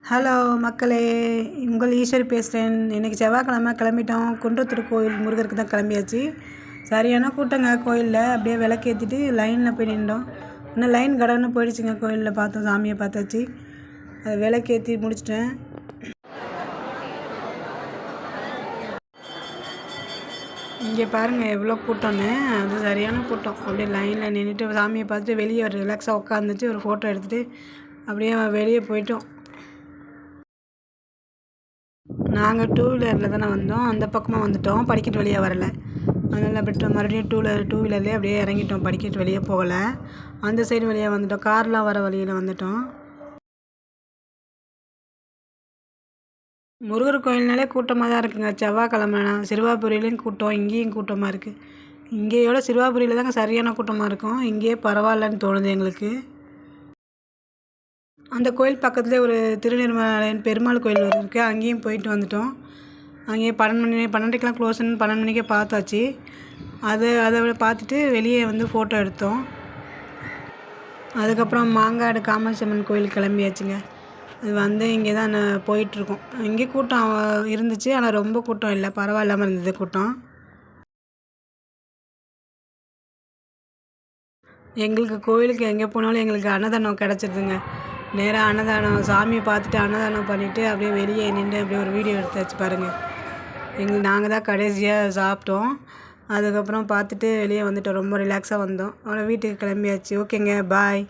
Hello மக்களே, உங்கள் ஈஸ்வரி பேசுகிறேன். இன்றைக்கி செவ்வாய்க்கிழமை கிளம்பிட்டோம். குன்றத்தூர் கோயில் முருகருக்கு தான் கிளம்பியாச்சு. சரியான கூட்டங்க கோயிலில். அப்படியே விளக்கேற்றிட்டு லைனில் போய் நின்றோம். இன்னும் லைன் கடன்னு போயிடுச்சுங்க. கோயிலில் பார்த்தோம், சாமியை பார்த்தாச்சு. அதை விளக்கேற்றி முடிச்சிட்டேன். இங்கே பாருங்கள் எவ்வளோ கூட்டம்னு. அது சரியான கூட்டம். அப்படியே லைனில் நின்றுட்டு சாமியை பார்த்துட்டு வெளியே ஒரு ரிலாக்ஸாக உட்காந்துட்டு ஒரு ஃபோட்டோ எடுத்துகிட்டு அப்படியே வெளியே போயிட்டோம். நாங்கள் டூ வீலரில் தானே வந்தோம். அந்த பக்கமாக வந்துவிட்டோம். படிக்கட்டு வழியாக வரலை. அதனால் அப்படியே மறுபடியும் டூ வீலர்லேயே அப்படியே இறங்கிட்டோம். படிக்கட்டு வெளியே போகலை. அந்த சைடு வழியாக வந்துவிட்டோம். கார்லாம் வர வழியில் வந்துவிட்டோம். முருகர் கோயில்னாலே கூட்டமாக தான் இருக்குங்க. செவ்வாய்க்கிழமைனா சிறுவாபுரியிலையும் கூட்டம், இங்கேயும் கூட்டமாக இருக்குது. இங்கேயோட சிறுவாபுரியில் தாங்க சரியான கூட்டமாக இருக்கும். இங்கேயே பரவாயில்லன்னு தோணுது எங்களுக்கு. அந்த கோயில் பக்கத்துலேயே ஒரு திருநீர்மலையன் பெருமாள் கோயில் இருக்குது. அங்கேயும் போயிட்டு வந்துவிட்டோம். அங்கேயே 12:30க்கெலாம் க்ளோஸ்ன்னு 12 மணிக்கே பார்த்தாச்சு. அதை பார்த்துட்டு வெளியே வந்து ஃபோட்டோ எடுத்தோம். அதுக்கப்புறம் மாங்காடு காமாட்சி அம்மன் கோயில் கிளம்பியாச்சுங்க. அது வந்து இங்கே தான் போயிட்டுருக்கோம். இங்கே கூட்டம் இருந்துச்சு, ஆனால் ரொம்ப கூட்டம் இல்லை, பரவாயில்லாமல் இருந்தது கூட்டம். எங்களுக்கு கோயிலுக்கு எங்கே போனாலும் எங்களுக்கு அன்னதானம் கிடச்சிருதுங்க. நேராக அன்னதானம் சாமியை பார்த்துட்டு அன்னதானம் பண்ணிவிட்டு அப்படியே வெளியே நின்று அப்படியே ஒரு வீடியோ எடுத்தாச்சு பாருங்கள். நாங்கள் தான் கடைசியாக சாப்பிட்டோம். அதுக்கப்புறம் பார்த்துட்டு வெளியே வந்துட்டோம். ரொம்ப ரிலாக்ஸாக வந்தோம். அவ்வளோ வீட்டுக்கு கிளம்பியாச்சு. ஓகேங்க, பாய்.